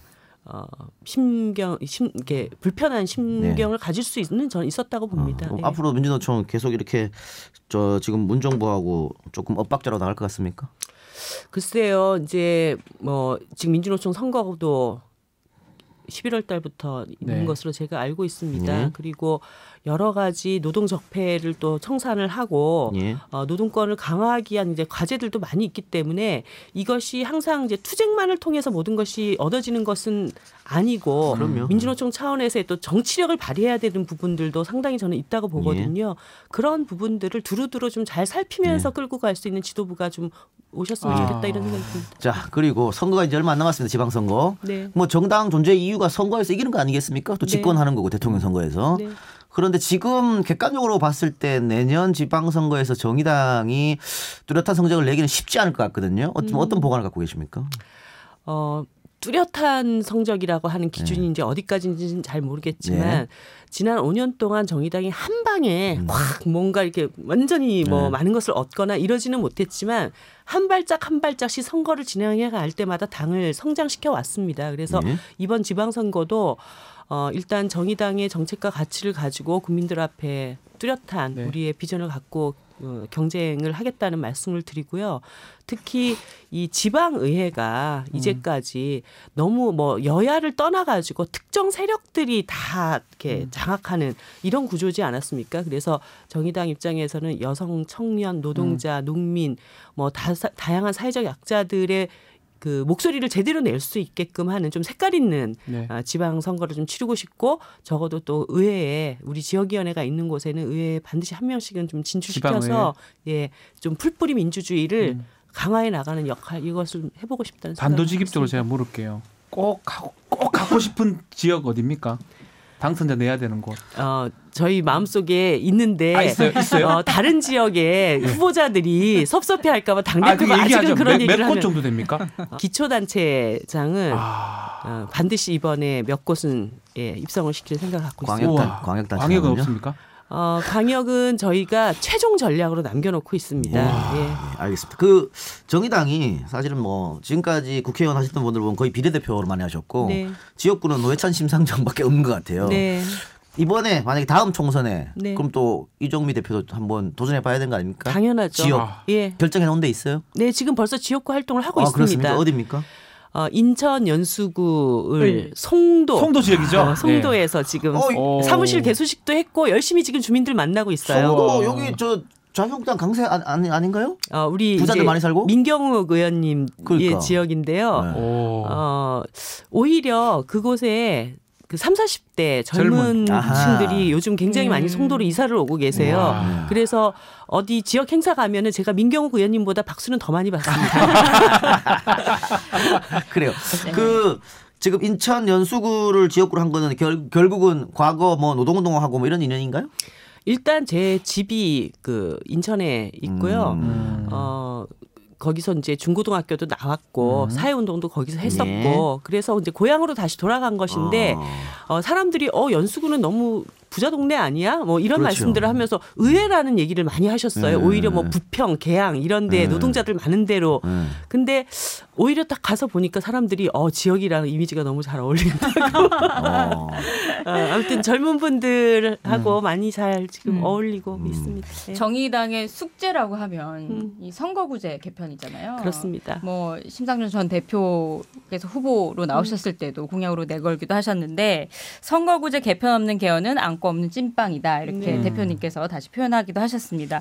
이게 불편한 심경을 가질 수 있는 저는 있었다고 봅니다. 예. 앞으로 민주노총 계속 이렇게 지금 문정부하고 조금 엇박자로 나갈 것 같습니까? 글쎄요, 이제 뭐 지금 민주노총 선거도 11월 달부터 있는 네. 것으로 제가 알고 있습니다. 네. 그리고 여러 가지 노동 적폐를 또 청산을 하고 예. 노동권을 강화하기 위한 이제 과제들도 많이 있기 때문에 이것이 항상 이제 투쟁만을 통해서 모든 것이 얻어지는 것은 아니고 그럼요. 민주노총 차원에서의 또 정치력을 발휘해야 되는 부분들도 상당히 저는 있다고 보거든요. 그런 부분들을 두루두루 좀 잘 살피면서 끌고 갈 수 있는 지도부가 좀 오셨으면 좋겠다 이런 생각이 듭니다. 자, 그리고 선거가 이제 얼마 안 남았습니다. 지방선거. 네. 뭐 정당 존재 이유가 선거에서 이기는 거 아니겠습니까? 또 집권하는 거고 대통령 선거에서. 네. 그런데 지금 객관적으로 봤을 때 내년 지방선거에서 정의당이 뚜렷한 성적을 내기는 쉽지 않을 것 같거든요. 어떤 보관을 갖고 계십니까? 뚜렷한 성적이라고 하는 기준이 이제 어디까지인지는 잘 모르겠지만 네. 지난 5년 동안 정의당이 한 방에 확 뭔가 이렇게 완전히 뭐 많은 것을 얻거나 이러지는 못했지만 한 발짝 한 발짝씩 선거를 진행해 갈 때마다 당을 성장시켜 왔습니다. 그래서 네. 이번 지방선거도 일단 정의당의 정책과 가치를 가지고 국민들 앞에 뚜렷한 네. 우리의 비전을 갖고 경쟁을 하겠다는 말씀을 드리고요. 특히 이 지방의회가 이제까지 너무 뭐 여야를 떠나가지고 특정 세력들이 다 이렇게 장악하는 이런 구조지 않았습니까? 그래서 정의당 입장에서는 여성, 청년, 노동자, 농민 뭐 다양한 사회적 약자들의 그 목소리를 제대로 낼 수 있게끔 하는 좀 색깔 있는 네. 지방 선거를 좀 치르고 싶고 적어도 또 의회에 우리 지역위원회가 있는 곳에는 의회에 반드시 한 명씩은 좀 진출시켜서 예, 좀 풀뿌리 민주주의를 강화해 나가는 역할 이것을 해보고 싶다는 생각이 단도직입적으로 제가 물을게요. 꼭 갖고 싶은 지역 어디입니까? 당선자 내야 되는 곳. 저희 마음속에 있는데 있어요? 다른 지역의 후보자들이 섭섭해할까봐 당대표가 아직은 그런 얘기를 몇 하면 곳 정도 됩니까? 기초단체장은 반드시 이번에 몇 곳은 입성을 시킬 생각을 갖고 있습니다. 광역은 없습니까? 광역은 저희가 최종 전략으로 남겨놓고 있습니다. 예. 알겠습니다. 그 정의당이 사실은 뭐 지금까지 국회의원 하셨던 분들 보면 거의 비례대표로 많이 하셨고 네. 지역구는 노회찬 심상정밖에 없는 것 같아요. 네. 이번에 만약에 다음 총선에 네. 그럼 또 이종미 대표도 한번 도전해봐야 되는 거 아닙니까? 당연하죠. 지역 예. 결정해 놓은 데 있어요? 네, 지금 벌써 지역구 활동을 하고 있습니다. 그렇습니까? 어디입니까? 인천 연수구를 송도 지역이죠. 송도에서 지금 사무실 개소식도 했고 열심히 지금 주민들 만나고 있어요. 송도 여기 저 자유한국당 강세 아닌가요? 우리 부자들 많이 살고 민경욱 의원님의 그러니까. 지역인데요. 네. 오히려 그곳에 그 30, 40대 젊은 층들이 요즘 굉장히 많이 송도로 이사를 오고 계세요. 와. 그래서 어디 지역 행사 가면은 제가 민경욱 의원님보다 박수는 더 많이 받습니다. 그래요. 그 지금 인천 연수구를 지역구로 한 거는 결국은 과거 뭐 노동운동하고 뭐 이런 인연인가요? 일단 제 집이 그 인천에 있고요. 거기서 이제 중고등학교도 나왔고 사회운동도 거기서 했었고 네. 그래서 이제 고향으로 다시 돌아간 것인데 사람들이 연수구는 너무 부자 동네 아니야? 뭐 이런 그렇죠. 말씀들을 하면서 의외라는 얘기를 많이 하셨어요. 네. 오히려 뭐 부평, 계양 이런 데 네. 노동자들 많은 데로. 네. 근데 오히려 딱 가서 보니까 사람들이 지역이라는 이미지가 너무 잘 어울린다고. 아무튼 젊은 분들하고 많이 잘 지금 어울리고 있습니다. 네. 정의당의 숙제라고 하면 이 선거구제 개편이잖아요. 그렇습니다. 뭐 심상정 전 대표께서 후보로 나오셨을 때도 공약으로 내걸기도 하셨는데 선거구제 개편 없는 개헌은 안고 없는 찐빵이다 이렇게 대표님께서 다시 표현하기도 하셨습니다.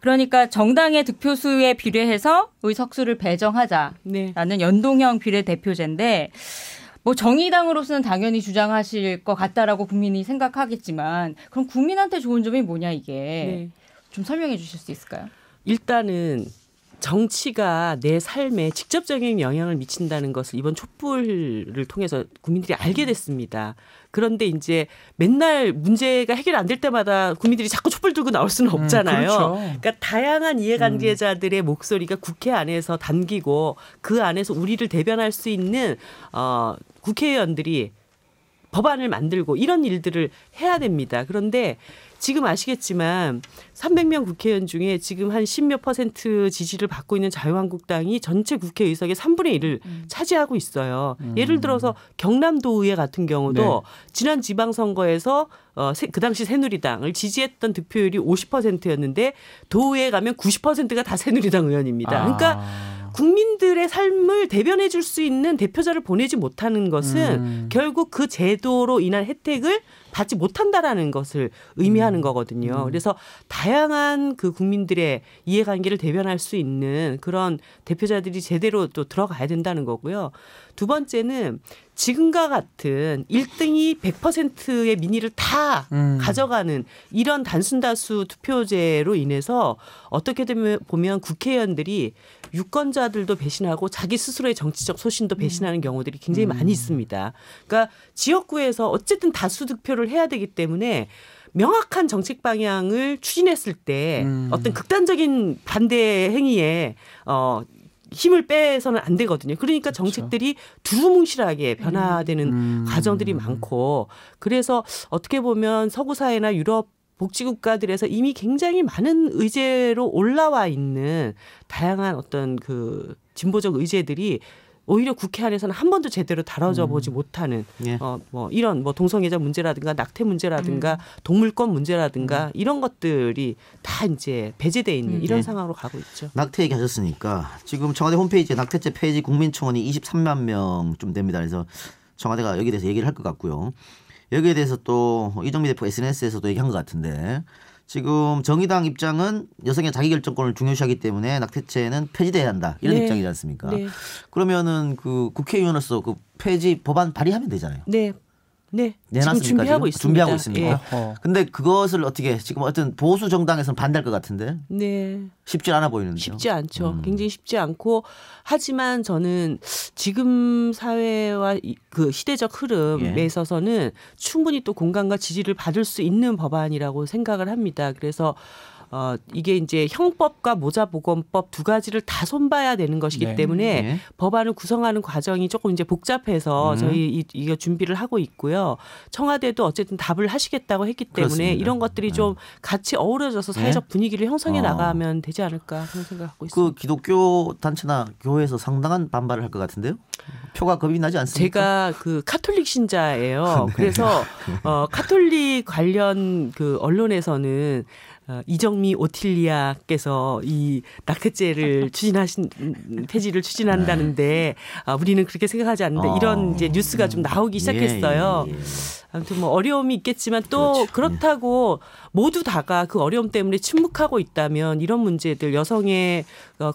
그러니까 정당의 득표수에 비례해서 의석수를 배정하자라는 네. 연동형 비례대표제인데 뭐 정의당으로서는 당연히 주장하실 것 같다라고 국민이 생각하겠지만 그럼 국민한테 좋은 점이 뭐냐 이게 네. 좀 설명해 주실 수 있을까요? 일단은 정치가 내 삶에 직접적인 영향을 미친다는 것을 이번 촛불을 통해서 국민들이 알게 됐습니다. 그런데 이제 맨날 문제가 해결 안 될 때마다 국민들이 자꾸 촛불 들고 나올 수는 없잖아요. 그렇죠. 그러니까 다양한 이해관계자들의 목소리가 국회 안에서 담기고 그 안에서 우리를 대변할 수 있는 국회의원들이 법안을 만들고 이런 일들을 해야 됩니다. 그런데 지금 아시겠지만 300명 국회의원 중에 지금 한 10몇 % 지지를 받고 있는 자유한국당이 전체 국회의석의 3분의 1을 차지하고 있어요. 예를 들어서 경남도의회 같은 경우도 지난 지방선거에서 그 당시 새누리당을 지지했던 득표율이 50%였는데 도의회 가면 90%가 다 새누리당 의원입니다. 그러니까 국민들의 삶을 대변해 줄 수 있는 대표자를 보내지 못하는 것은 결국 그 제도로 인한 혜택을 받지 못한다라는 것을 의미하는 거거든요. 그래서 다양한 그 국민들의 이해관계를 대변할 수 있는 그런 대표자들이 제대로 또 들어가야 된다는 거고요. 두 번째는 지금과 같은 1등이 100%의 민의를 다 가져가는 이런 단순다수 투표제로 인해서 어떻게 보면 국회의원들이 유권자들도 배신하고 자기 스스로의 정치적 소신도 배신하는 경우들이 굉장히 많이 있습니다. 그러니까 지역구에서 어쨌든 다수 득표를 해야 되기 때문에 명확한 정책 방향을 추진했을 때 어떤 극단적인 반대 행위에 힘을 빼서는 안 되거든요. 그러니까 정책들이 두루뭉실하게 변화되는 과정들이 많고 그래서 어떻게 보면 서구 사회나 유럽 복지국가들에서 이미 굉장히 많은 의제로 올라와 있는 다양한 어떤 그 진보적 의제들이 오히려 국회 안에서는 한 번도 제대로 다뤄져 보지 못하는 예. 뭐 이런 뭐 동성애자 문제라든가 낙태 문제라든가 동물권 문제라든가 이런 것들이 다 이제 배제돼 있는 이런 상황으로 가고 있죠. 낙태 얘기하셨으니까 지금 청와대 홈페이지에 낙태죄 폐지 국민청원이 23만 명쯤 됩니다. 그래서 청와대가 여기에 대해서 얘기를 할 것 같고요. 여기에 대해서 또 이정미 대표 SNS에서도 얘기한 것 같은데 지금 정의당 입장은 여성의 자기결정권을 중요시하기 때문에 낙태죄는 폐지돼야 한다 이런 네. 입장이지 않습니까? 네. 그러면은 그 국회의원으로서 그 폐지 법안 발의하면 되잖아요. 네. 네. 지금 내놨습니까, 준비하고 지금? 있습니다. 준비하고 있습니다. 예. 근데 그것을 어떻게 지금 어떤 보수 정당에서는 반대할 것 같은데 네. 쉽지 않아 보이는데요. 쉽지 않죠. 굉장히 쉽지 않고 하지만 저는 지금 사회와 그 시대적 흐름에 예. 있어서는 충분히 또 공감과 지지를 받을 수 있는 법안이라고 생각을 합니다. 그래서 이게 이제 형법과 모자보건법 두 가지를 다 손봐야 되는 것이기 네. 때문에 네. 법안을 구성하는 과정이 조금 이제 복잡해서 저희 이거 준비를 하고 있고요. 청와대도 어쨌든 답을 하시겠다고 했기 때문에 그렇습니다. 이런 것들이 좀 같이 어우러져서 사회적 분위기를 형성해 나가면 되지 않을까 그런 생각하고 있습니다. 그 기독교 단체나 교회에서 상당한 반발을 할 것 같은데요. 표가 겁이 나지 않습니까? 제가 그 카톨릭 신자예요. 그래서 카톨릭 관련 그 언론에서는 이정미 오틸리아께서 이 낙태죄를 폐지를 추진한다는데 우리는 그렇게 생각하지 않는데 이런 이제 뉴스가 좀 나오기 시작했어요. 예. 아무튼 뭐 어려움이 있겠지만 또 그렇죠. 그렇다고 모두 다가 그 어려움 때문에 침묵하고 있다면 이런 문제들 여성의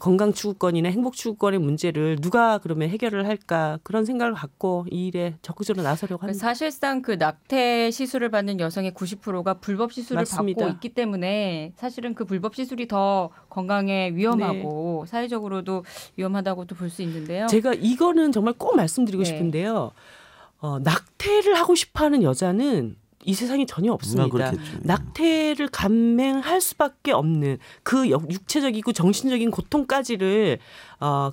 건강 추구권이나 행복 추구권의 문제를 누가 그러면 해결을 할까 그런 생각을 갖고 이 일에 적극적으로 나서려고 합니다. 사실상 그 낙태 시술을 받는 여성의 90%가 불법 시술을 맞습니다. 받고 있기 때문에 사실은 그 불법 시술이 더 건강에 위험하고 사회적으로도 위험하다고도 볼 수 있는데요. 제가 이거는 정말 꼭 말씀드리고 네. 싶은데요. 낙태를 하고 싶어하는 여자는 이 세상에 전혀 없습니다. 그렇겠죠. 낙태를 감행할 수밖에 없는 그 육체적이고 정신적인 고통까지를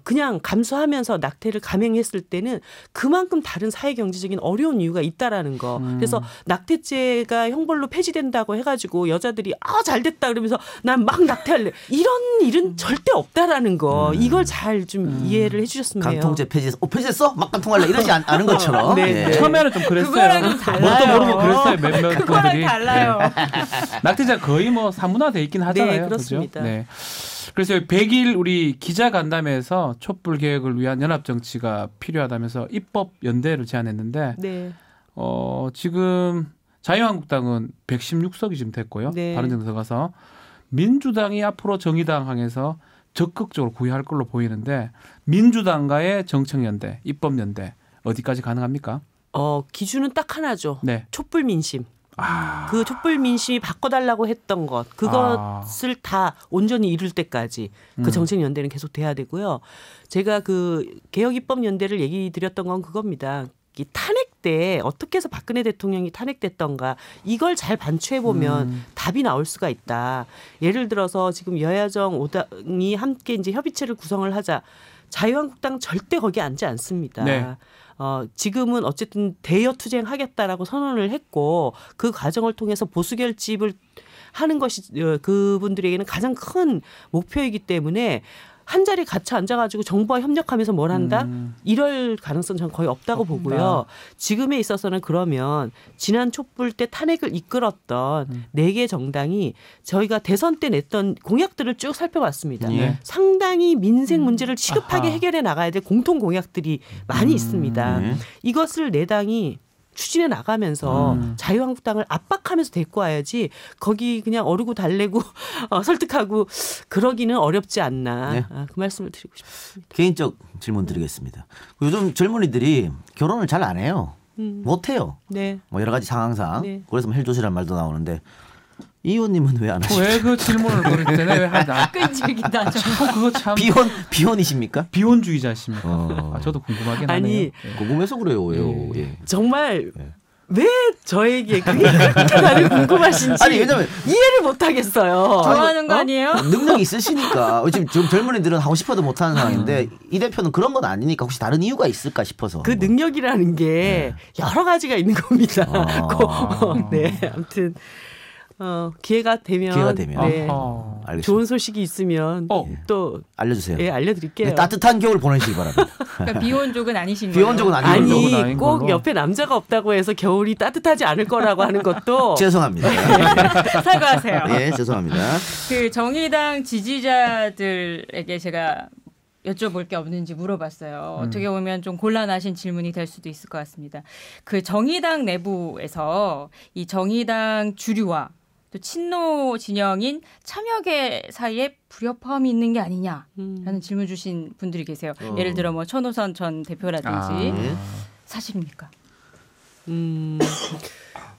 그냥 감수하면서 낙태를 감행했을 때는 그만큼 다른 사회 경제적인 어려운 이유가 있다라는 거. 그래서 낙태죄가 형벌로 폐지된다고 해가지고 여자들이 잘됐다 그러면서 난 막 낙태할래. 이런 일은 절대 없다라는 거. 이걸 잘 좀 이해를 해주셨으면 해요. 간통죄 폐지해서 폐지했어? 막 간통할래 이러지 않은 것처럼. 네. 예. 처음에는 좀 그랬어요. 그거랑은 달라요. 뭣도 모르고 그랬어요. 몇몇 그거랑 분들이. 달라요. 낙태죄 거의 뭐 사문화돼 있긴 하잖아요. 네, 그렇습니다. 그죠? 네. 그래서 100일 우리 기자 간담회에서 촛불 개혁을 위한 연합 정치가 필요하다면서 입법 연대를 제안했는데 네. 지금 자유한국당은 116석이 지금 됐고요. 네. 바른정당 들어가서 민주당이 앞으로 정의당 항에서 적극적으로 구애할 걸로 보이는데 민주당과의 정책연대, 입법연대 어디까지 가능합니까? 기준은 딱 하나죠. 네. 촛불 민심. 그 촛불 민심이 바꿔달라고 했던 것 그것을 다 온전히 이룰 때까지 그 정책 연대는 계속 돼야 되고요. 제가 그 개혁 입법 연대를 얘기 드렸던 건 그겁니다. 이 탄핵 때 어떻게 해서 박근혜 대통령이 탄핵됐던가 이걸 잘 반추해 보면 답이 나올 수가 있다. 예를 들어서 지금 여야정 5당이 함께 이제 협의체를 구성을 하자. 자유한국당 절대 거기 앉지 않습니다. 네. 지금은 어쨌든 대여 투쟁하겠다라고 선언을 했고 그 과정을 통해서 보수 결집을 하는 것이 그분들에게는 가장 큰 목표이기 때문에 한 자리에 같이 앉아가지고 정부와 협력하면서 뭘 한다? 이럴 가능성 은 거의 없다고 보고요. 지금에 있어서는 그러면 지난 촛불 때 탄핵을 이끌었던 4개 정당이 저희가 대선 때 냈던 공약들을 쭉 살펴봤습니다. 예. 상당히 민생 문제를 시급하게 해결해 나가야 될 공통 공약들이 많이 있습니다. 이것을 4당이 추진해 나가면서 자유한국당을 압박하면서 데리고 와야지 거기 그냥 어르고 달래고 설득하고 그러기는 어렵지 않나. 네. 그 말씀을 드리고 싶습니다. 개인적 질문 드리겠습니다. 요즘 젊은이들이 결혼을 잘 안 해요. 못 해요. 네. 뭐 여러 가지 상황상. 네. 그래서 뭐 헬조시라는 말도 나오는데 이 의원님은 왜 안 하시죠? 왜 그 질문을 그럴 때는 왜 하나? 끈질기다. 그거 참 비혼이십니까? 비혼주의자십니까? 저도 궁금하긴 아니, 하네요. 궁금해서 그래요. 왜요? 예. 정말 왜 저에게 그게 그렇게 나를 궁금하신지 아니 왜냐면 이해를 못하겠어요. 좋아하는 거 아니에요? 능력이 있으시니까 지금 젊은이들은 하고 싶어도 못하는 상황인데 이 대표는 그런 건 아니니까 혹시 다른 이유가 있을까 싶어서 그 능력이라는 게 여러 가지가 있는 겁니다. 네, 아무튼 기회가 되면 네, 알겠습니다. 좋은 소식이 있으면 또 알려주세요. 예, 알려드릴게요. 네, 따뜻한 겨울 보내시기 바랍니다. 그러니까 비혼족은 아니신 거예요. 비혼족은 아니고 아니 꼭 옆에 남자가 없다고 해서 겨울이 따뜻하지 않을 거라고 하는 것도 죄송합니다. 사과하세요. 예, 죄송합니다. 그 정의당 지지자들에게 제가 여쭤볼 게 없는지 물어봤어요. 어떻게 보면 좀 곤란하신 질문이 될 수도 있을 것 같습니다. 그 정의당 내부에서 이 정의당 주류와 또 친노 진영인 참여계 사이에 불협화음이 있는 게 아니냐라는 질문 주신 분들이 계세요. 예를 들어 뭐 천호선 전 대표라든지 사실입니까?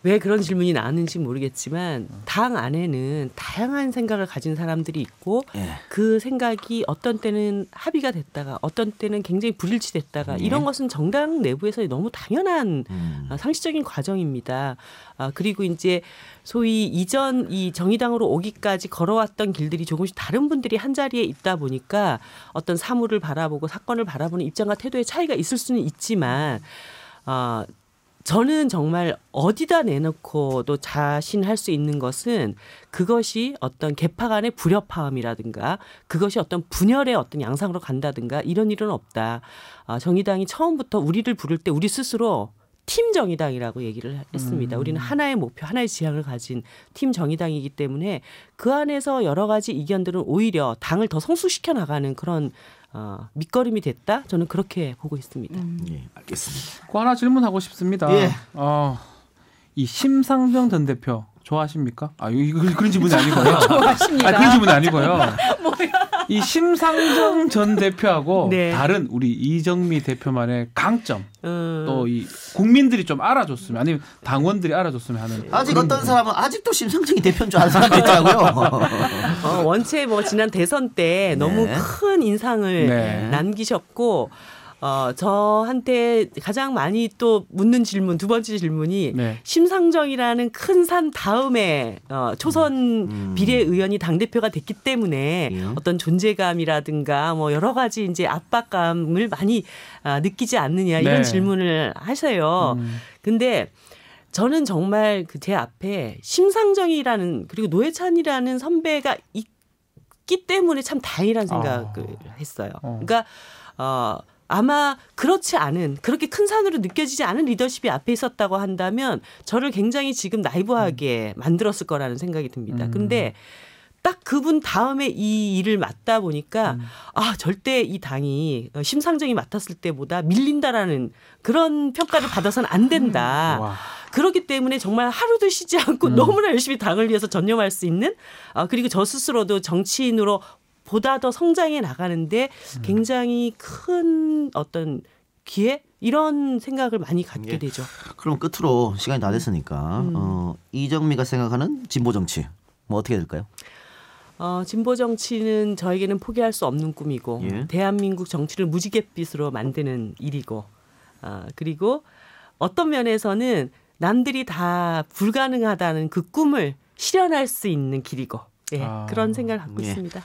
왜 그런 질문이 나왔는지 모르겠지만 당 안에는 다양한 생각을 가진 사람들이 있고 그 생각이 어떤 때는 합의가 됐다가 어떤 때는 굉장히 불일치됐다가 이런 것은 정당 내부에서 너무 당연한 상식적인 과정입니다. 그리고 이제 소위 이전 이 정의당으로 오기까지 걸어왔던 길들이 조금씩 다른 분들이 한자리에 있다 보니까 어떤 사물을 바라보고 사건을 바라보는 입장과 태도의 차이가 있을 수는 있지만 저는 정말 어디다 내놓고도 자신할 수 있는 것은 그것이 어떤 계파 간의 불협화음이라든가 그것이 어떤 분열의 어떤 양상으로 간다든가 이런 일은 없다. 정의당이 처음부터 우리를 부를 때 우리 스스로 팀 정의당이라고 얘기를 했습니다. 우리는 하나의 목표, 하나의 지향을 가진 팀 정의당이기 때문에 그 안에서 여러 가지 이견들은 오히려 당을 더 성숙시켜 나가는 그런 밑거름이 됐다? 저는 그렇게 보고 있습니다. 예, 알겠습니다. 그 하나 질문하고 싶습니다. 예. 이 심상정 전 대표 좋아하십니까? 그런 질문이 아니고요. 좋아하십니다. 그런 질문이 아니고요. 이 심상정 전 대표하고 네. 다른 우리 이정미 대표만의 강점 또 이 국민들이 좀 알아줬으면 아니면 당원들이 알아줬으면 하는 아직 어떤 사람은 아직도 심상정이 대표인 줄 아는 사람도 있더라고요. 원체 뭐 지난 대선 때 너무 큰 인상을 남기셨고 저한테 가장 많이 또 묻는 질문 두 번째 질문이 심상정이라는 큰 산 다음에 초선 비례의원이 당대표가 됐기 때문에 어떤 존재감이라든가 뭐 여러 가지 이제 압박감을 많이 느끼지 않느냐 이런 질문을 하세요. 근데 저는 정말 그 제 앞에 심상정이라는 그리고 노회찬이라는 선배가 있기 때문에 참 다행이라는 생각을 했어요. 그러니까 아마 그렇지 않은 그렇게 큰 산으로 느껴지지 않은 리더십이 앞에 있었다고 한다면 저를 굉장히 지금 나이브하게 만들었을 거라는 생각이 듭니다. 근데 딱 그분 다음에 이 일을 맡다 보니까 절대 이 당이 심상정이 맡았을 때보다 밀린다라는 그런 평가를 받아서는 안 된다. 그렇기 때문에 정말 하루도 쉬지 않고 너무나 열심히 당을 위해서 전념할 수 있는 그리고 저 스스로도 정치인으로 보다 더 성장해 나가는데 굉장히 큰 어떤 기회 이런 생각을 많이 갖게 되죠. 그럼 끝으로 시간이 다 됐으니까 이정미가 생각하는 진보 정치 뭐 어떻게 될까요? 진보 정치는 저에게는 포기할 수 없는 꿈이고 대한민국 정치를 무지갯빛으로 만드는 일이고 그리고 어떤 면에서는 남들이 다 불가능하다는 그 꿈을 실현할 수 있는 길이고 그런 생각을 갖고 있습니다.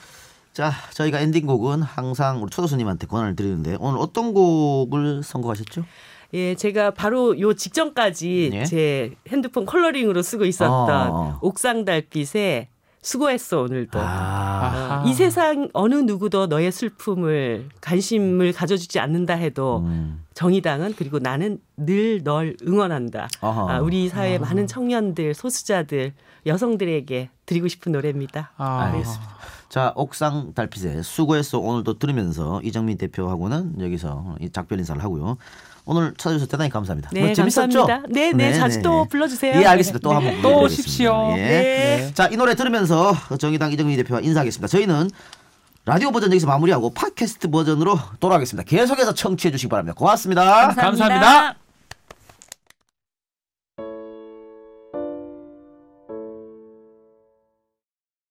자, 저희가 엔딩곡은 항상 우리 초도수님한테 권한을 드리는데 오늘 어떤 곡을 선곡하셨죠? 예, 제가 바로 요 직전까지 제 핸드폰 컬러링으로 쓰고 있었던 옥상 달빛의 수고했어 오늘도. 이 세상 어느 누구도 너의 슬픔을 관심을 가져주지 않는다 해도 정의당은 그리고 나는 늘 널 응원한다. 우리 사회 많은 청년들, 소수자들, 여성들에게 드리고 싶은 노래입니다. 알겠습니다. 자, 옥상 달빛에 수고했어 오늘도 들으면서 이정민 대표하고는 여기서 작별 인사를 하고요. 오늘 찾아주셔서 대단히 감사합니다. 네, 재밌었죠? 감사합니다. 네, 자주 또 불러주세요. 예, 알겠습니다. 또 한번 또 오십시오. 자, 이 노래 들으면서 정의당 이정민 대표와 인사하겠습니다. 저희는 라디오 버전 여기서 마무리하고 팟캐스트 버전으로 돌아가겠습니다. 계속해서 청취해 주시기 바랍니다. 고맙습니다. 감사합니다.